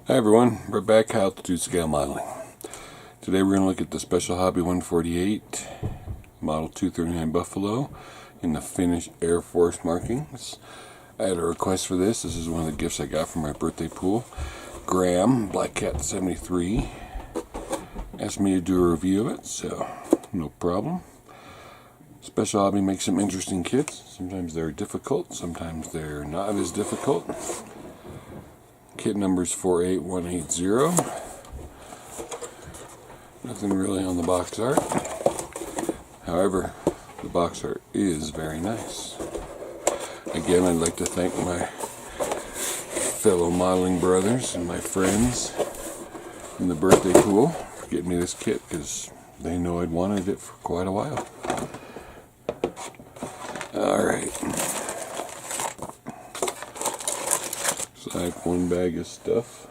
Hi everyone, we're back how to do scale modeling. Today we're going to look at the Special Hobby 148 Model 239 Buffalo in the finished Air Force markings. I had a request for this. This is one of the gifts I got from my birthday pool. Graham, Black Cat 73, asked me to do a review of it, so no problem. Special Hobby makes some interesting kits. Sometimes they're difficult, sometimes they're not as difficult. Kit number is 48180. Nothing really on the box art. However, the box art is very nice. Again, I'd like to thank my fellow modeling brothers and my friends in the birthday pool for getting me this kit, because they know I'd wanted it for quite a while. Alright. It's like one bag of stuff.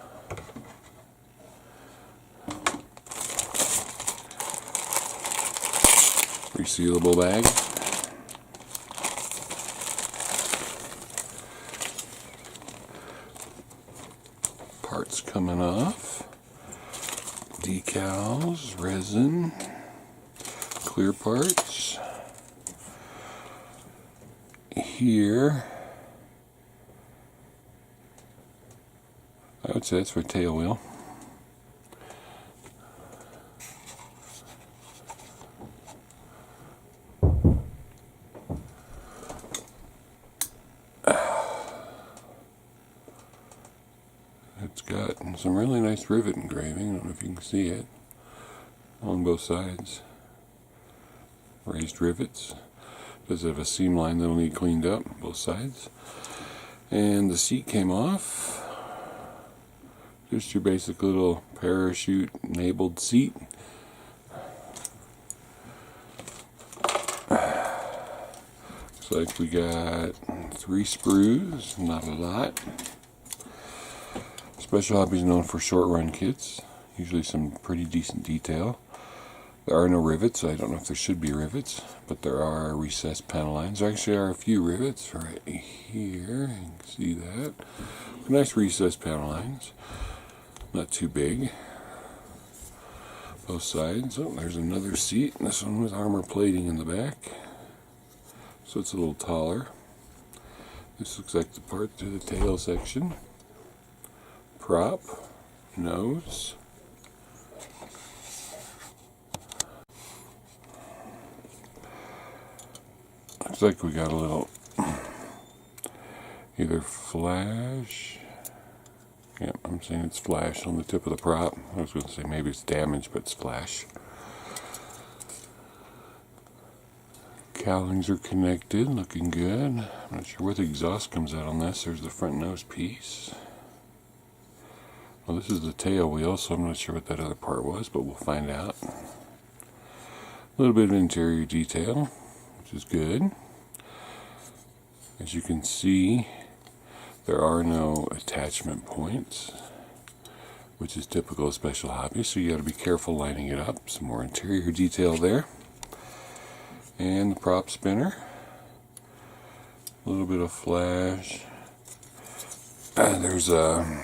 Resealable bag. Parts coming off. Decals, resin, clear parts. Here, I would say that's for tail wheel. It's got some really nice rivet engraving. I don't know if you can see it on both sides. Raised rivets. Does have a seam line that'll need cleaned up both sides. And the seat came off. Just your basic little parachute enabled seat. Looks like we got 3 sprues, not a lot. Special Hobby is known for short run kits, usually some pretty decent detail. There are no rivets, so I don't know if there should be rivets, but there are recessed panel lines. There actually are a few rivets right here, you can see that. Nice recessed panel lines, not too big. Both sides. Oh, there's another seat, this one with armor plating in the back, so it's a little taller. This looks like the part to the tail section. Prop, nose. Looks like we got a little either flash. Yeah, I'm saying it's flash on the tip of the prop. I was going to say maybe it's damaged, but it's flash. Cowlings are connected, looking good. I'm not sure where the exhaust comes out on this. There's the front nose piece. Well, this is the tail wheel, so I'm not sure what that other part was, but we'll find out. A little bit of interior detail, which is good. As you can see, there are no attachment points, which is typical of Special Hobby, so you got to be careful lining it up. Some more interior detail there. And the prop spinner. A little bit of flash. There's a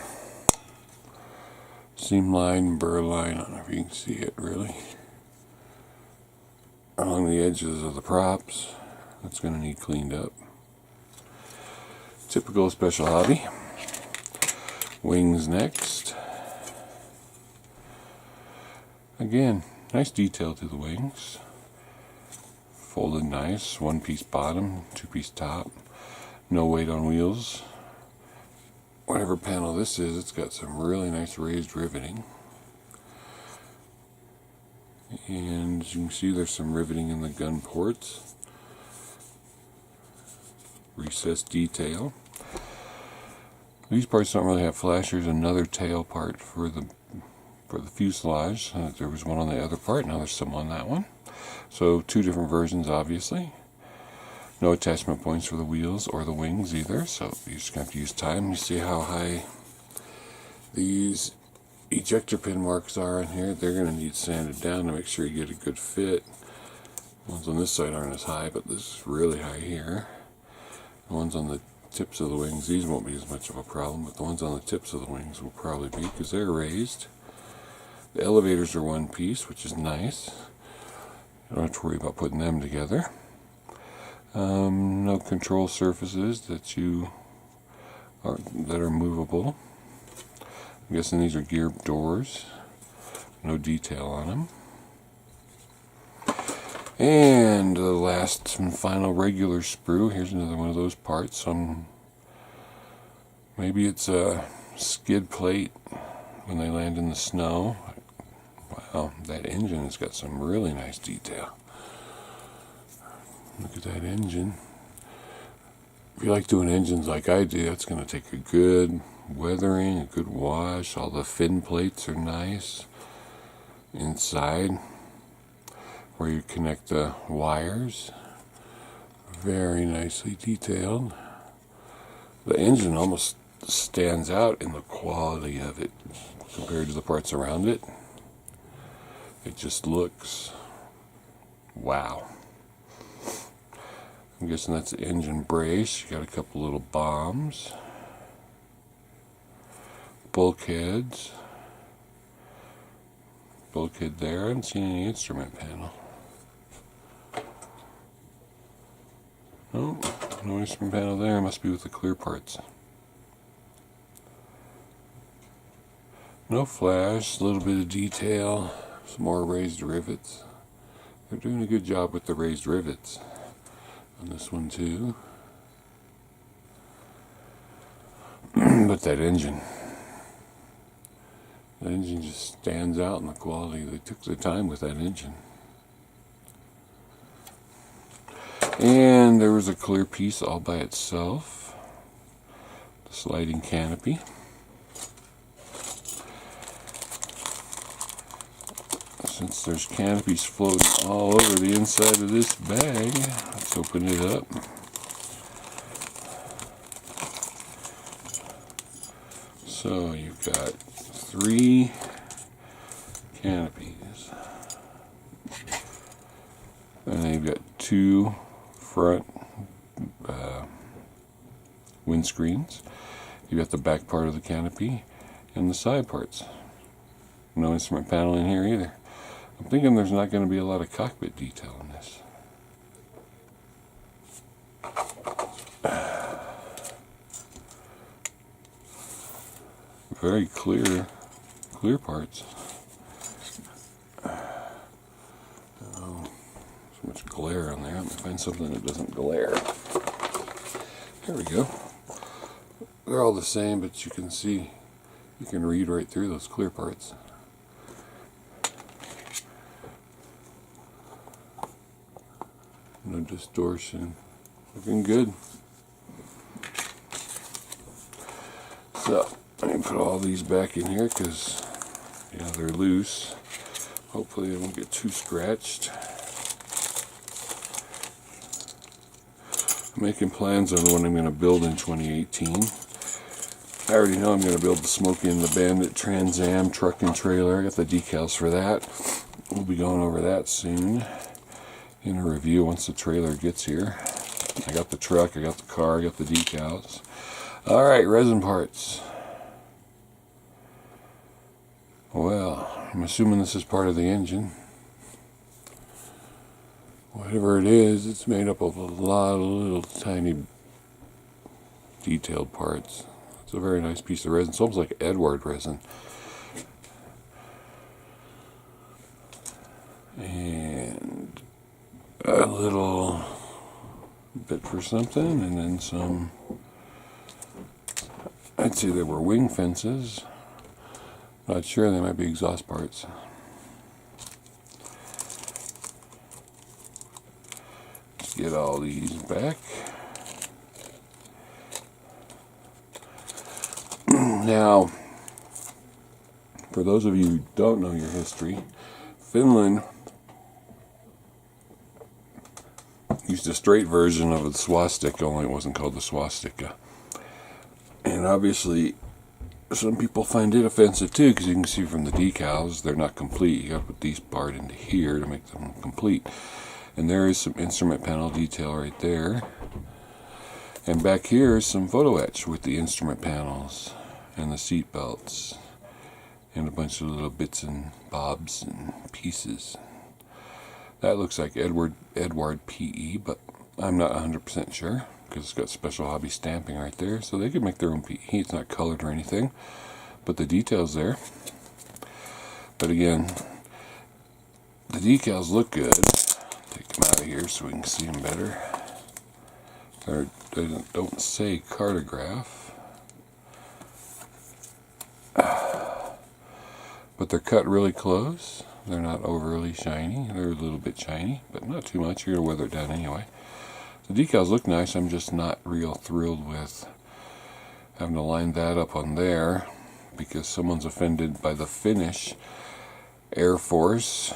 seam line, burr line, I don't know if you can see it really, along the edges of the props. That's going to need cleaned up. Typical Special Hobby. Wings next. Again, nice detail to the wings. Folded nice, 1-piece bottom, 2-piece top. No weight on wheels. Whatever panel this is, it's got some really nice raised riveting. And as you can see, there's some riveting in the gun ports. Recessed detail. These parts don't really have flash. There's another tail part for the fuselage. There was one on the other part, now there's some on that one. So 2 different versions, obviously. No attachment points for the wheels or the wings either, so you're just going to have to use time. You see how high these ejector pin marks are on here. They're going to need sanded down to make sure you get a good fit. The ones on this side aren't as high, but this is really high here. The ones on the tips of the wings. These won't be as much of a problem, but the ones on the tips of the wings will probably be, because they're raised. The elevators are one piece, which is nice. You don't have to worry about putting them together. No control surfaces that are movable. I'm guessing these are gear doors. No detail on them. And the last and final regular sprue. Here's another one of those parts. Maybe it's a skid plate when they land in the snow. Wow, that engine has got some really nice detail. Look at that engine. If you like doing engines like I do, it's going to take a good weathering, a good wash. All the fin plates are nice. Inside, where you connect the wires, very nicely detailed. The engine almost stands out in the quality of it compared to the parts around it. It just looks wow. I'm guessing that's the engine brace. You got a couple little bombs, bulkheads. Bulkhead there. I haven't seen any instrument panel. No instrument panel there. Must be with the clear parts. No flash. A little bit of detail. Some more raised rivets. They're doing a good job with the raised rivets on this one too. But that engine just stands out in the quality. They took their time with that engine. And there was a clear piece all by itself. The sliding canopy. Since there's canopies floating all over the inside of this bag, let's open it up. So you've got 3 canopies, and then you've got 2 front windscreens. You've got the back part of the canopy and the side parts. No instrument panel in here either. I'm thinking there's not going to be a lot of cockpit detail in this. Very clear parts. Oh, so much glare on there. Let me find something that doesn't glare. There we go. They're all the same, but you can see, you can read right through those clear parts. No distortion. Looking good. So, let me put all these back in here because, yeah, they're loose. Hopefully they won't get too scratched. I'm making plans on what I'm going to build in 2018. I already know I'm going to build the Smokey and the Bandit Trans Am truck and trailer. I got the decals for that. We'll be going over that soon in a review once the trailer gets here. I got the truck, I got the car, I got the decals. Alright, resin parts. Well, I'm assuming this is part of the engine. Whatever it is, it's made up of a lot of little tiny detailed parts. It's a very nice piece of resin. It's almost like Edward resin. And a little bit for something, and then some. I'd say there were wing fences. Not sure, they might be exhaust parts. Let's get all these back. Now, for those of you who don't know your history, Finland used a straight version of the swastika, only it wasn't called the swastika. And obviously, some people find it offensive too, because you can see from the decals, they're not complete. You got to put these part into here to make them complete. And there is some instrument panel detail right there. And back here is some photo etch with the instrument panels and the seat belts and a bunch of little bits and bobs and pieces. That looks like Edward PE, but I'm not 100% sure because it's got Special Hobby stamping right there. So they could make their own PE. It's not colored or anything, but the detail's there. But again, the decals look good. Take them out of here so we can see them better. They don't say cartograph, but they're cut really close. They're not overly shiny. They're a little bit shiny, but not too much. You're going to weather it down anyway. The decals look nice. I'm just not real thrilled with having to line that up on there because someone's offended by the finish. Air Force.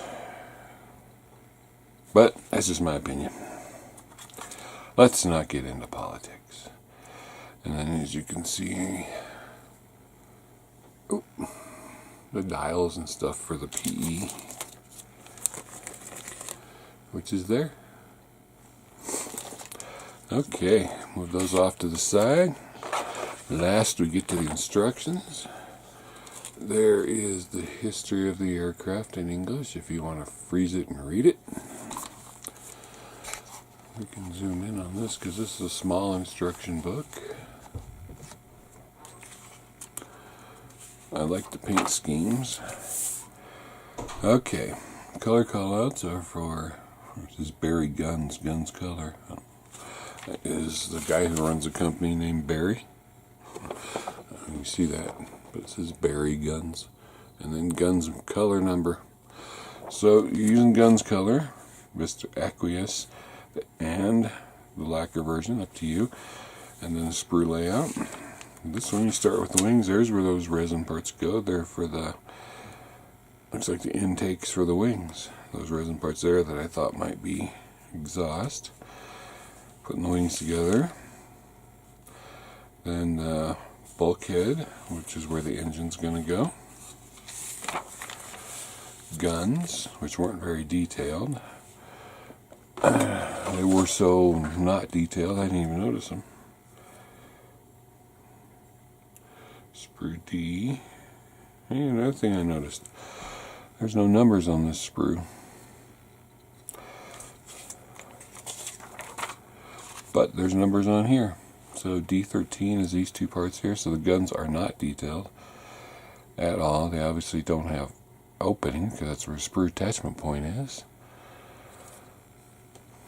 But that's just my opinion. Let's not get into politics. And then as you can see, the dials and stuff for the PE, which is there. Okay, move those off to the side. Last we get to the instructions. There is the history of the aircraft in English if you want to freeze it and read it. We can zoom in on this because this is a small instruction book. I like the paint schemes. Okay, color callouts are for, this is Barry Guns color. That is the guy who runs a company named Barry. You see that, but it says Barry Guns. And then Guns color number. So you're using Guns color, Mr. Aqueous, and the lacquer version, up to you. And then the Sprue Layout. This one you start with the wings. There's where those resin parts go. They're for the, looks like the intakes for the wings. Those resin parts there that I thought might be exhaust. Putting the wings together. Then the bulkhead, which is where the engine's going to go. Guns, which weren't very detailed. They were so not detailed, I didn't even notice them. Sprue D. Hey, another thing I noticed. There's no numbers on this sprue. But there's numbers on here. So D13 is these two parts here. So the guns are not detailed at all. They obviously don't have opening because that's where a sprue attachment point is.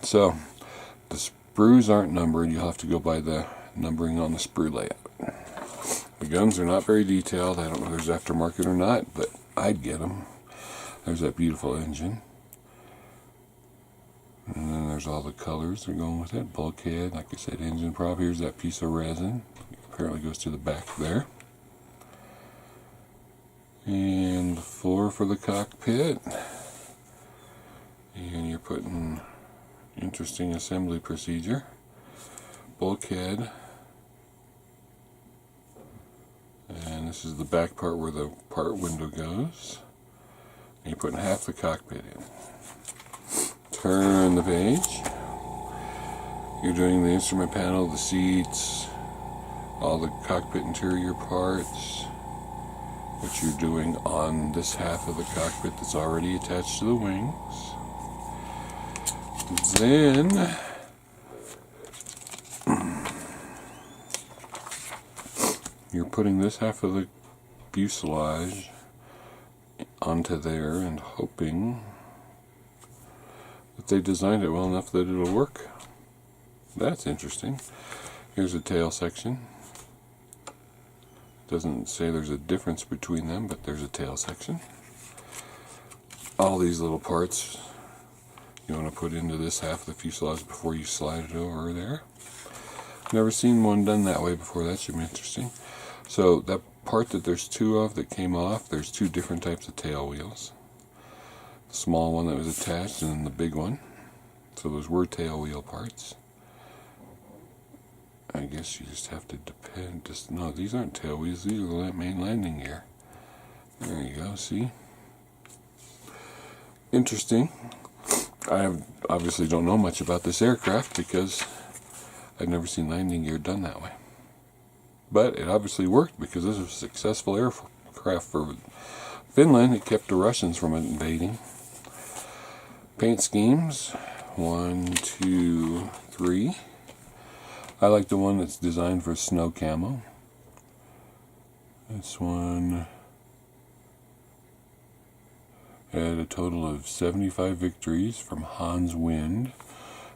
So the sprues aren't numbered. You'll have to go by the numbering on the Sprue Layout. The guns are not very detailed. I don't know if there's aftermarket or not, but I'd get them. There's that beautiful engine. And then there's all the colors that are going with it. Bulkhead, like I said, engine prop. Here's that piece of resin. It apparently goes to the back there. And the floor for the cockpit. And you're putting interesting assembly procedure. Bulkhead. And this is the back part where the part window goes. And you're putting half the cockpit in. Turn the page. You're doing the instrument panel, the seats, all the cockpit interior parts, which you're doing on this half of the cockpit that's already attached to the wings. Then you're putting this half of the fuselage onto there and hoping that they designed it well enough that it'll work. That's interesting. Here's a tail section. Doesn't say there's a difference between them, but there's a tail section. All these little parts you want to put into this half of the fuselage before you slide it over there. Never seen one done that way before. That should be interesting. So that part that there's two of that came off, there's two different types of tail wheels. The small one that was attached and then the big one. So those were tail wheel parts. I guess you just have to depend. No, these aren't tail wheels. These are the main landing gear. There you go. See? Interesting. I obviously don't know much about this aircraft because I've never seen landing gear done that way. But it obviously worked because this was a successful aircraft for Finland. It kept the Russians from invading. Paint schemes, 1, 2, 3. I like the one that's designed for snow camo. This one had a total of 75 victories from Hans Wind.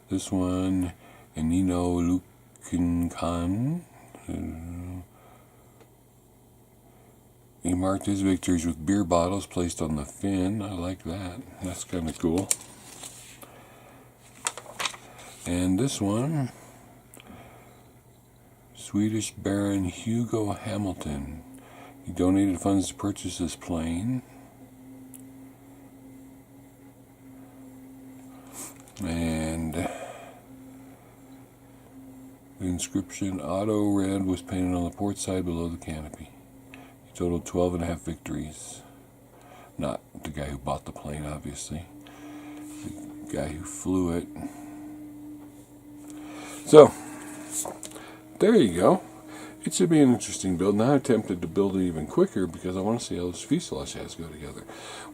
This one, Enino Lukinkan. He marked his victories with beer bottles placed on the fin. I like that. That's kind of cool. And this one, Swedish Baron Hugo Hamilton. He donated funds to purchase this plane. And the inscription Auto Red was painted on the port side below the canopy. He totaled 12.5 victories. Not the guy who bought the plane, obviously. The guy who flew it. So, there you go. It should be an interesting build. Now I'm tempted to build it even quicker because I want to see how those fuselage halves go together.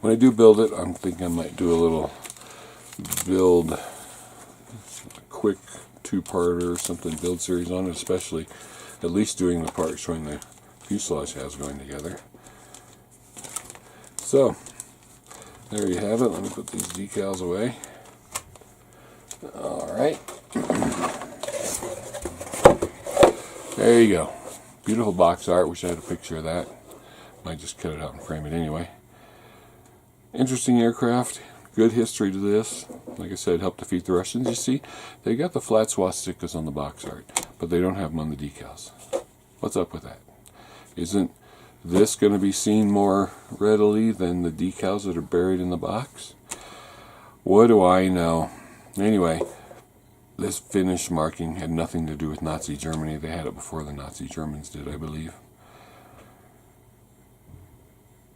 When I do build it, I'm thinking I might do a little build, a quick 2-parter or something, build series on it, especially at least doing the part showing the fuselage halves going together. So, there you have it. Let me put these decals away. Alright. There you go. Beautiful box art. Wish I had a picture of that. Might just cut it out and frame it anyway. Interesting aircraft. Good history to this. Like I said, helped defeat the Russians. You see, they got the flat swastikas on the box art, but they don't have them on the decals. What's up with that? Isn't this going to be seen more readily than the decals that are buried in the box? What do I know? Anyway, this Finnish marking had nothing to do with Nazi Germany. They had it before the Nazi Germans did, I believe.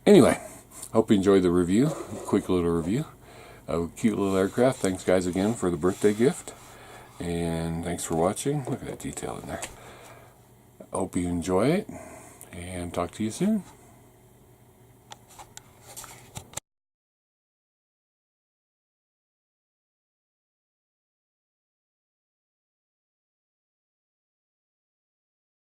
Anyway, hope you enjoyed the review. Quick little review of a cute little aircraft. Thanks, guys, again for the birthday gift. And thanks for watching. Look at that detail in there. Hope you enjoy it. And talk to you soon.